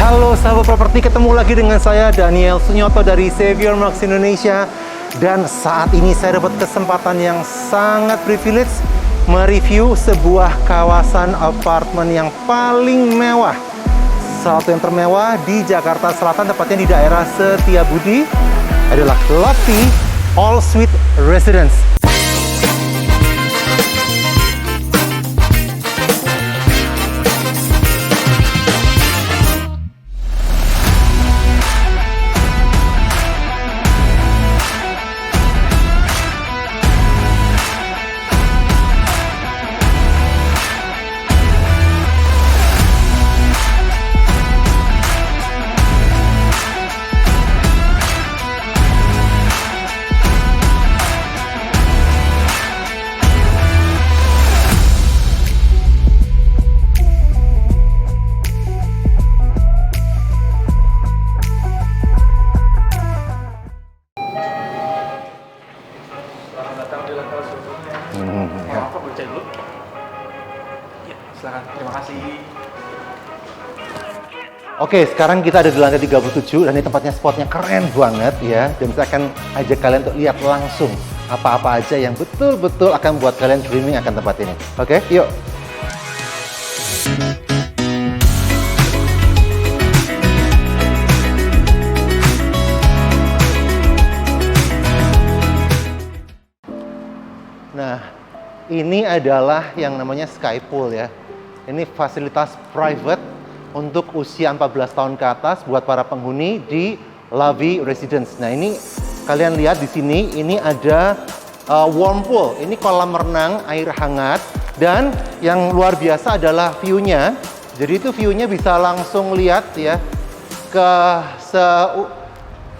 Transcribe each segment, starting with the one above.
Halo sahabat properti, ketemu lagi dengan saya Daniel Sunyoto dari Xavier Marks Indonesia. Dan saat ini saya dapat kesempatan yang sangat privilege mereview sebuah kawasan apartemen yang paling mewah, salah satu yang termewah di Jakarta Selatan, tepatnya di daerah Setiabudi, adalah Lofty All Suite Residence. Silakan, terima kasih. Oke, sekarang kita ada di lantai 37 dan ini tempatnya, spotnya keren banget ya. Dan saya akan ajak kalian untuk lihat langsung apa-apa aja yang betul-betul akan buat kalian dreaming akan tempat ini. Oke, yuk. Nah, ini adalah yang namanya Sky Pool ya. Ini fasilitas private untuk usia 14 tahun ke atas buat para penghuni di Lofty Residence. Nah, ini kalian lihat di sini, ini ada warm pool. Ini kolam renang air hangat, dan yang luar biasa adalah view-nya. Jadi itu view-nya bisa langsung lihat ya ke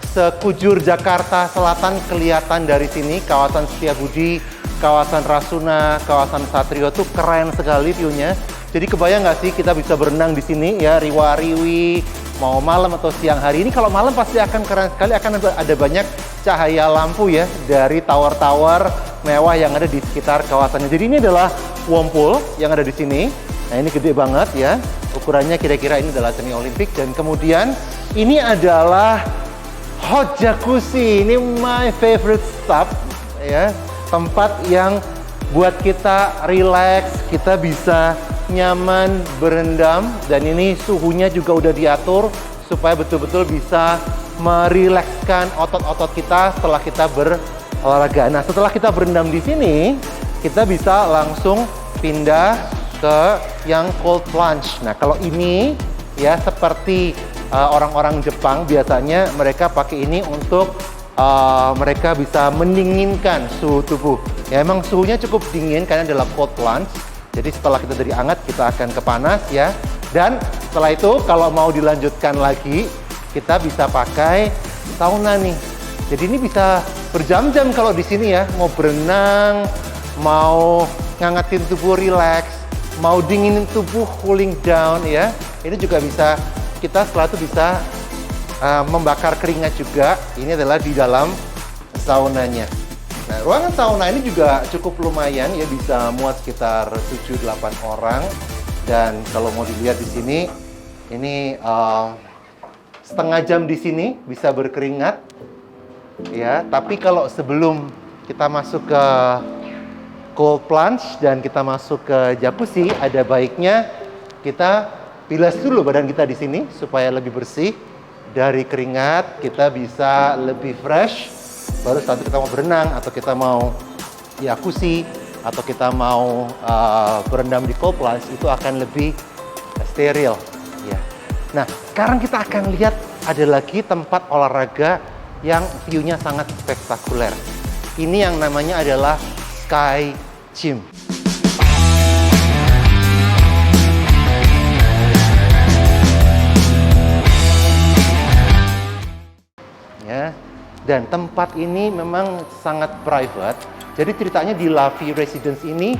sekujur Jakarta Selatan kelihatan dari sini. Kawasan Setiabudi, kawasan Rasuna, kawasan Satrio tuh keren sekali view-nya. Jadi kebayang nggak sih kita bisa berenang di sini ya, riwa-riwi, mau malam atau siang hari. Ini kalau malam pasti akan keren sekali, akan ada banyak cahaya lampu ya dari tower-tower mewah yang ada di sekitar kawasannya. Jadi ini adalah warm pool yang ada di sini. Nah, ini gede banget ya, ukurannya kira-kira ini adalah semi olimpik. Dan kemudian ini adalah hot jacuzzi. Ini my favorite spot ya, tempat yang buat kita relax, kita bisa nyaman berendam, dan ini suhunya juga udah diatur supaya betul-betul bisa merilekskan otot-otot kita setelah kita berolahraga. Nah, setelah kita berendam di sini, kita bisa langsung pindah ke yang cold plunge. Nah, kalau ini ya seperti orang-orang Jepang biasanya mereka pakai ini untuk mereka bisa mendinginkan suhu tubuh. Ya, emang suhunya cukup dingin karena adalah cold plunge. Jadi setelah kita dari hangat, kita akan ke panas ya. Dan setelah itu kalau mau dilanjutkan lagi, kita bisa pakai sauna nih. Jadi ini bisa berjam-jam kalau di sini ya. Mau berenang, mau ngangetin tubuh relax, mau dinginin tubuh cooling down ya. Ini juga bisa, kita setelah itu bisa membakar keringat juga. Ini adalah di dalam saunanya. Nah, ruangan sauna ini juga cukup lumayan ya, bisa muat sekitar 7-8 orang. Dan kalau mau dilihat di sini, ini setengah jam di sini bisa berkeringat ya. Tapi kalau sebelum kita masuk ke cold plunge dan kita masuk ke jacuzzi, ada baiknya kita bilas dulu badan kita di sini supaya lebih bersih dari keringat, kita bisa lebih fresh. Baru saat kita mau berenang atau kita mau jacuzzi atau kita mau berendam di cold plunge, itu akan lebih steril ya. Nah, sekarang kita akan lihat ada lagi tempat olahraga yang view-nya sangat spektakuler. Ini yang namanya adalah Sky Gym. Ya. Dan tempat ini memang sangat private. Jadi ceritanya di Lofty Residence ini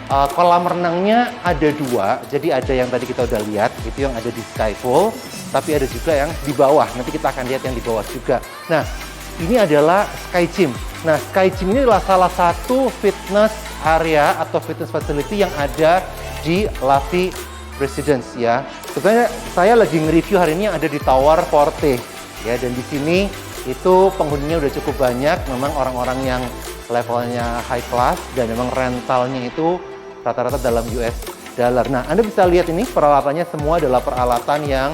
kolam renangnya ada 2. Jadi ada yang tadi kita udah lihat, itu yang ada di Sky Pool. Tapi ada juga yang di bawah. Nanti kita akan lihat yang di bawah juga. Nah, ini adalah Sky Gym. Nah, Sky Gym ini adalah salah satu fitness area atau fitness facility yang ada di Lofty Residence ya. Sebenarnya saya lagi nge-review hari ini yang ada di Tower Forte ya, dan di sini itu penghuninya udah cukup banyak, memang orang-orang yang levelnya high class dan memang rentalnya itu rata-rata dalam US dollar. Nah, Anda bisa lihat ini peralatannya semua adalah peralatan yang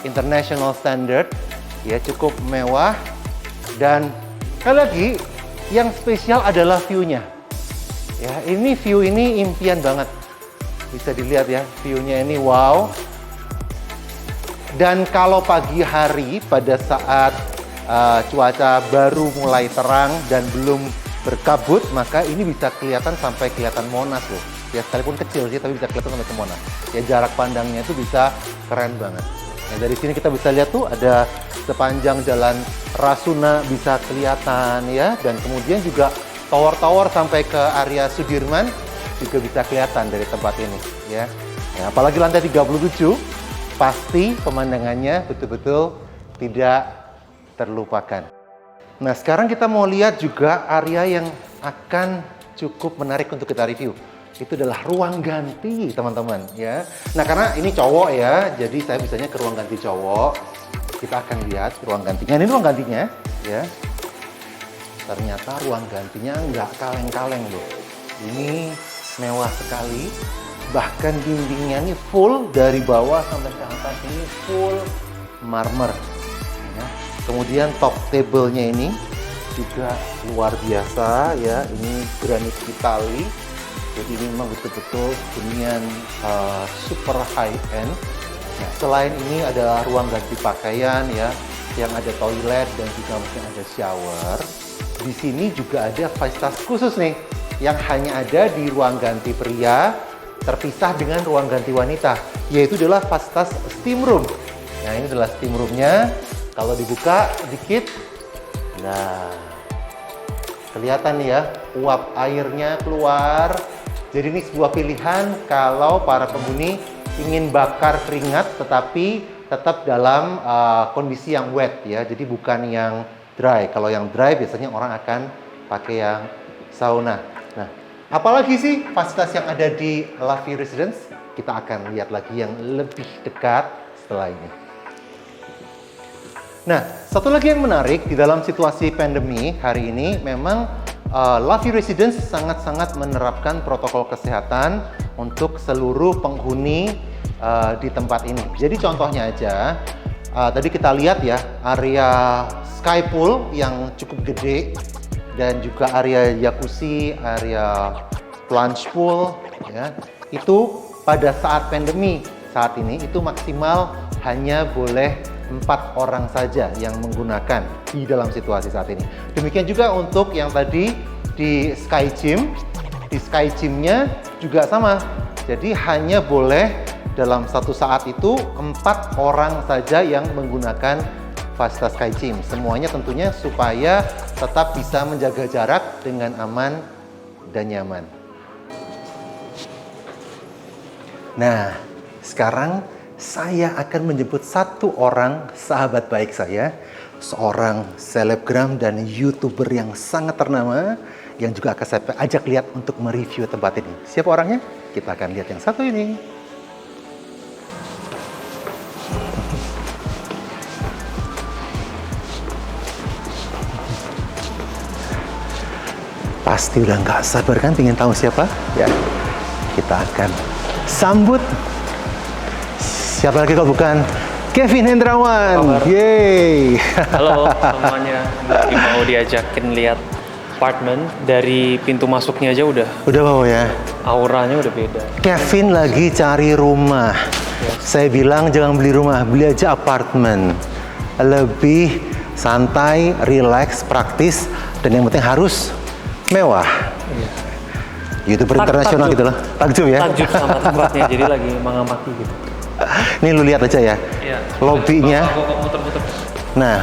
international standard ya, cukup mewah. Dan sekali lagi yang spesial adalah view-nya. Ya, ini view ini impian banget. Bisa dilihat ya, view-nya ini wow. Dan kalau pagi hari pada saat cuaca baru mulai terang dan belum berkabut, maka ini bisa kelihatan sampai kelihatan Monas loh. Ya sekalipun kecil sih, tapi bisa kelihatan sampai ke Monas. Ya jarak pandangnya itu bisa keren banget. Nah, dari sini kita bisa lihat tuh ada sepanjang jalan Rasuna bisa kelihatan ya, dan kemudian juga tower-tower sampai ke area Sudirman juga bisa kelihatan dari tempat ini ya. Ya apalagi lantai 37, pasti pemandangannya betul-betul tidak terlupakan. Nah, sekarang kita mau lihat juga area yang akan cukup menarik untuk kita review. Itu adalah ruang ganti, teman-teman ya. Nah, karena ini cowok ya, jadi saya bisanya ke ruang ganti cowok. Kita akan lihat ruang gantinya. Ini ruang gantinya ya. Ternyata ruang gantinya nggak kaleng-kaleng loh. Ini mewah sekali. Bahkan dindingnya ini full dari bawah sampai ke atas, ini full marmer. Ya. Kemudian top table-nya ini juga luar biasa ya. Ini granit Itali. Jadi ini memang betul-betul hunian super high end. Nah, selain ini ada ruang ganti pakaian ya, yang ada toilet dan juga mungkin ada shower. Di sini juga ada fasilitas khusus nih, yang hanya ada di ruang ganti pria, terpisah dengan ruang ganti wanita, yaitu adalah fasilitas steam room. Nah, ini adalah steam room-nya. Kalau dibuka dikit, nah kelihatan nih ya, uap airnya keluar. Jadi ini sebuah pilihan kalau para penghuni ingin bakar keringat tetapi tetap dalam kondisi yang wet ya, jadi bukan yang dry. Kalau yang dry biasanya orang akan pakai yang sauna. Nah, apalagi sih fasilitas yang ada di La Vie Residence? Kita akan lihat lagi yang lebih dekat setelah ini. Nah, satu lagi yang menarik di dalam situasi pandemi hari ini, memang La Vie Residence sangat-sangat menerapkan protokol kesehatan untuk seluruh penghuni di tempat ini. Jadi contohnya aja, tadi kita lihat ya, area sky pool yang cukup gede, dan juga area jacuzzi, area plunge pool, ya, itu pada saat pandemi saat ini itu maksimal hanya boleh 4 orang saja yang menggunakan di dalam situasi saat ini. Demikian juga untuk yang tadi di Sky Gym. Di Sky Gym-nya juga sama. Jadi hanya boleh dalam satu saat itu 4 orang saja yang menggunakan fasilitas Sky Gym. Semuanya tentunya supaya tetap bisa menjaga jarak dengan aman dan nyaman. Nah, sekarang saya akan menjemput satu orang sahabat baik saya, seorang selebgram dan YouTuber yang sangat ternama, yang juga akan saya ajak lihat untuk mereview tempat ini. Siapa orangnya? Kita akan lihat yang satu ini. Pasti udah nggak sabar kan pengen tahu siapa? Ya, kita akan sambut. Siapa lagi kalau bukan Kevin Hendrawan. Yeay. Halo semuanya, mau diajakin lihat apartemen. Dari pintu masuknya aja udah mau ya. Auranya udah beda. Kevin lagi cari rumah. Yes. Saya bilang jangan beli rumah, beli aja apartemen. Lebih santai, relax, praktis, dan yang penting harus mewah. Iya. YouTuber internasional gitu loh. Takjub ya. Takjub sama tempatnya, jadi lagi mengamati gitu. Ini lu lihat aja ya. Iya. Lobbynya. Nah,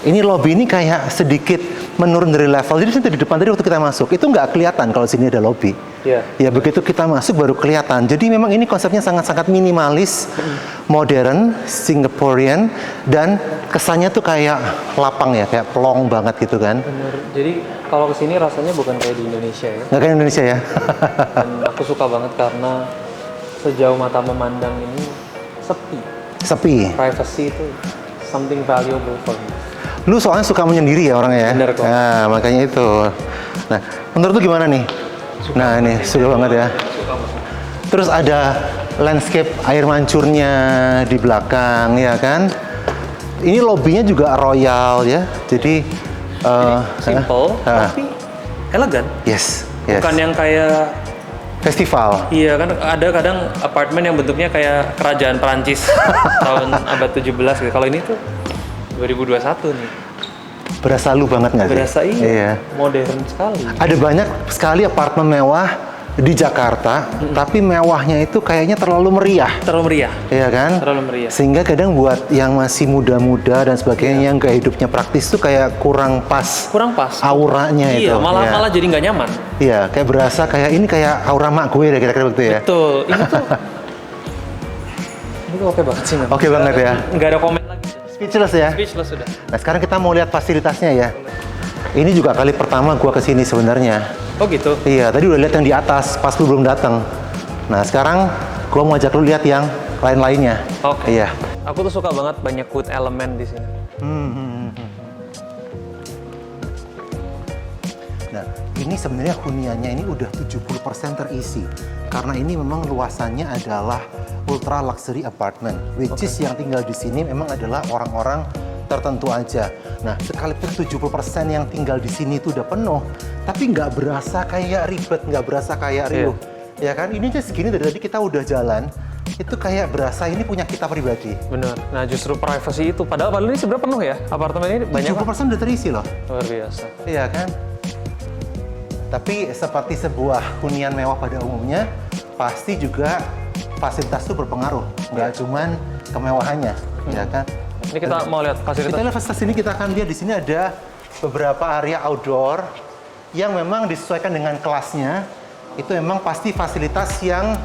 ini lobby ini kayak sedikit menurun dari level. Jadi sini di depan tadi waktu kita masuk itu nggak kelihatan kalau sini ada lobby. Iya. Ya begitu kita masuk baru kelihatan. Jadi memang ini konsepnya sangat-sangat minimalis, modern, Singaporean, dan kesannya tuh kayak lapang ya, kayak plong banget gitu kan. Bener. Jadi kalau kesini rasanya bukan kayak di Indonesia ya. Nggak kayak Indonesia ya. Dan aku suka banget karena sejauh mata memandang ini sepi. Sepi. Privacy itu something valuable for me. Lu soalnya suka menyendiri ya orangnya ya? Bener kok. Nah, makanya itu. Nah, menurut lu gimana nih? Nah, ini suka banget ya. Terus ada landscape air mancurnya di belakang, ya kan? Ini lobbynya juga royal ya. Jadi, Simple, tapi elegan. yes. Bukan yang kayak Festival. iya kan ada kadang apartemen yang bentuknya kayak kerajaan Perancis tahun abad 17 gitu. Kalau ini tuh 2021 nih. Berasa lu banget nggak sih? Berasa iya. Modern sekali. Ada banyak sekali apartemen mewah di Jakarta, tapi mewahnya itu kayaknya terlalu meriah. Terlalu meriah. Iya kan? Terlalu meriah. Sehingga kadang buat yang masih muda-muda dan sebagainya, yang gaya hidupnya praktis tuh kayak kurang pas. Kurang pas. Auranya itu. Iya, malah ya. malah jadi nggak nyaman. Iya, kayak berasa kayak ini kayak aura mak gue deh kira-kira begitu ya. Betul. Ini tuh ini tuh oke banget sih. Oke banget ya. Nggak ada komen lagi. Speechless ya. Speechless sudah. Nah, sekarang kita mau lihat fasilitasnya ya. Ini juga kali pertama gua kesini sebenarnya. Oh gitu. Iya, tadi udah lihat yang di atas pas lu belum datang. Nah, sekarang gua mau ajak lu lihat yang lain-lainnya. Oke. Iya. Aku tuh suka banget banyak wood element di sini. Nah, ini sebenarnya huniannya ini udah 70% terisi. Karena ini memang luasannya adalah ultra luxury apartment, which is yang tinggal di sini memang adalah orang-orang tertentu aja. Nah, sekalipun 70% yang tinggal di sini itu udah penuh, tapi nggak berasa kayak ribet, nggak berasa kayak riuh. Ya kan? Ini aja segini dari tadi kita udah jalan, itu kayak berasa ini punya kita pribadi. Bener. Nah justru privacy itu. Padahal ini sebenarnya penuh ya. Apartemen ini banyak. 70% udah terisi loh. Luar biasa. Iya kan? Tapi seperti sebuah hunian mewah pada umumnya, pasti juga fasilitas itu berpengaruh. Nggak cuman kemewahannya, ya kan? Ini kita mau lihat fasilitas. Kita lihat fasilitas ini, kita akan lihat di sini ada beberapa area outdoor yang memang disesuaikan dengan kelasnya. Itu memang pasti fasilitas yang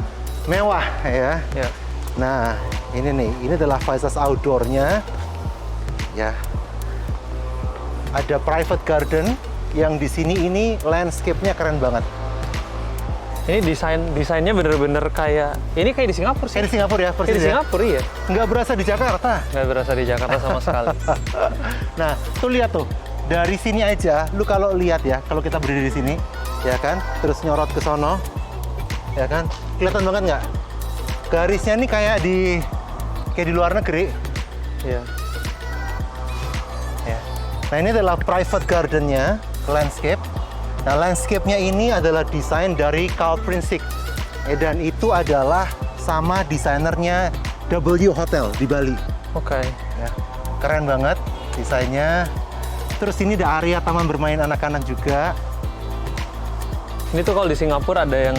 mewah ya. Ya. Nah, ini nih, ini adalah fasilitas outdoornya. Ya. Ada private garden yang di sini ini landscape-nya keren banget. Ini desainnya bener-bener kayak ini kayak di Singapura sih. Kayak di Singapura ya, persis Kayak di ya? Singapura iya. Nggak berasa di Jakarta. Nggak berasa di Jakarta sama sekali. Nah, tuh lihat tuh. Dari sini aja, lu kalau lihat ya, kalau kita berdiri di sini, ya kan, terus nyorot ke sono, ya kan, kelihatan banget nggak? Garisnya nih kayak di luar negeri. Iya. Ya. Nah, ini adalah private garden-nya, landscape. Nah, landscape-nya ini adalah desain dari Carl Prinsik. Dan itu adalah sama desainernya W Hotel di Bali. Oke. Ya. Keren banget desainnya. Terus ini ada area taman bermain anak-anak juga. Ini tuh kalau di Singapura ada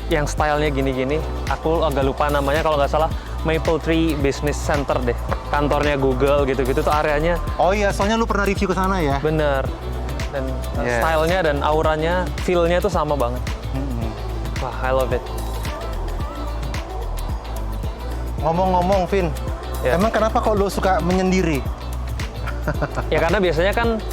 yang stylenya gini-gini. Aku agak lupa namanya kalau nggak salah Maple Tree Business Center deh. Kantornya Google gitu-gitu tuh areanya. Oh iya, soalnya lu pernah review ke sana ya? Bener. Dan Yeah. stylenya dan auranya, feel-nya tuh sama banget. Wah, I love it. Ngomong-ngomong, Vin, Ya. emang kenapa kok lu suka menyendiri? Ya karena biasanya kan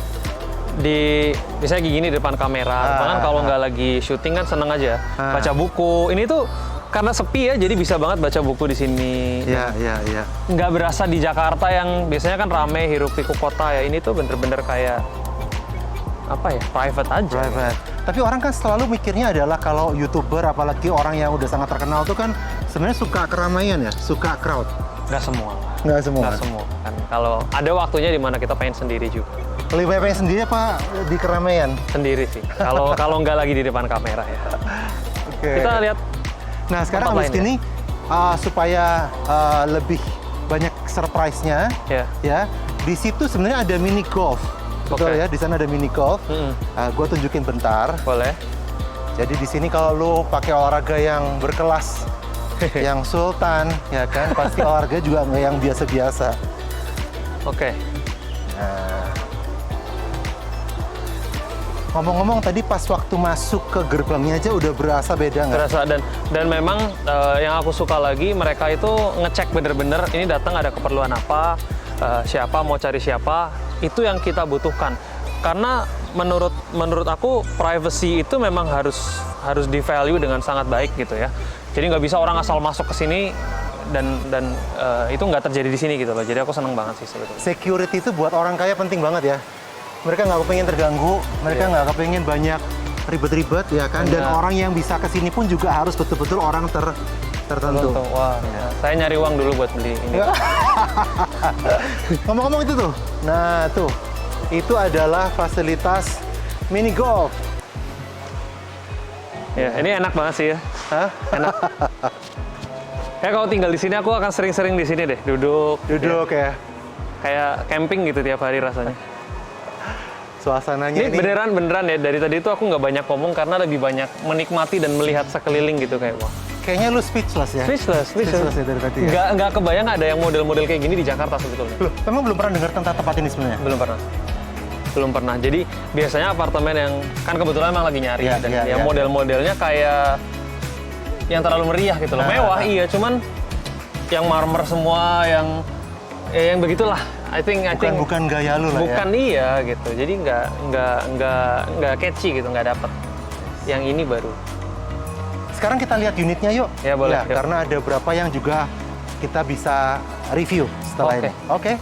misalnya gini di depan kamera, bahkan kalau nggak lagi syuting kan seneng aja baca buku. Ini tuh karena sepi ya, jadi bisa banget baca buku di sini. Iya. Nggak berasa di Jakarta yang biasanya kan rame hiruk pikuk kota ya. Ini tuh bener-bener kayak apa ya, private aja. Private. Tapi orang kan selalu mikirnya adalah kalau YouTuber, apalagi orang yang udah sangat terkenal tuh kan sebenarnya suka keramaian ya, suka crowd. Nggak semua. Nggak semua. Nggak semua. Kan kalau ada waktunya di mana kita pengen sendiri juga. Lebih banyak pengen sendiri apa di keramaian? Sendiri sih. Kalau nggak lagi di depan kamera ya. Oke. Kita lihat. Nah, sekarang tempat habis lainnya. ini supaya lebih banyak surprise-nya, ya. Di situ sebenarnya ada mini golf. Betul Oke. ya, di sana ada mini golf. Gue tunjukin bentar. Boleh. Jadi di sini kalau lu pakai olahraga yang berkelas, yang sultan, ya kan, pasti olahraga juga nggak yang biasa-biasa. Oke. Nah. Ngomong-ngomong tadi pas waktu masuk ke gerbangnya aja udah berasa beda nggak? Berasa dan memang yang aku suka lagi mereka itu ngecek bener-bener ini datang ada keperluan apa, siapa mau cari siapa, itu yang kita butuhkan. Karena menurut aku privacy itu memang harus di value dengan sangat baik gitu ya. Jadi nggak bisa orang asal masuk ke sini itu nggak terjadi di sini gitu loh. Jadi aku seneng banget sih sebetulnya. Security itu buat orang kaya penting banget ya. Mereka nggak kepengen terganggu, mereka nggak kepengen banyak ribet-ribet ya kan. Dan orang yang bisa ke sini pun juga harus betul-betul orang tertentu. Wah, saya nyari uang dulu buat beli ini. Ngomong-ngomong itu tuh, nah tuh, itu adalah fasilitas mini golf. Ya, ini enak banget sih ya. Hah? Enak. Kayak kalau tinggal di sini aku akan sering-sering di sini deh, duduk Ya. Kayak camping gitu tiap hari rasanya. Suasananya Ini beneran ya, dari tadi itu aku nggak banyak ngomong karena lebih banyak menikmati dan melihat sekeliling gitu kayak wah. Kayaknya lu speechless ya? Speechless ya dari tadi ya? Nggak kebayang ada yang model-model kayak gini di Jakarta sebetulnya. Loh, memang belum pernah dengar tentang tempat ini sebenarnya? Belum pernah. Jadi biasanya apartemen yang kan kebetulan emang lagi nyari Iya, dan iya, yang iya. model-modelnya kayak yang terlalu meriah gitu loh. Nah. Mewah iya, cuman yang marmer semua yang begitulah. I think Bukan gaya lu lah bukan ya? iya gitu. Jadi nggak catchy gitu, nggak dapet. Yang ini baru. Sekarang kita lihat unitnya yuk. Ya, boleh, yuk. Karena ada beberapa yang juga kita bisa review setelah Oke. ini. Oke.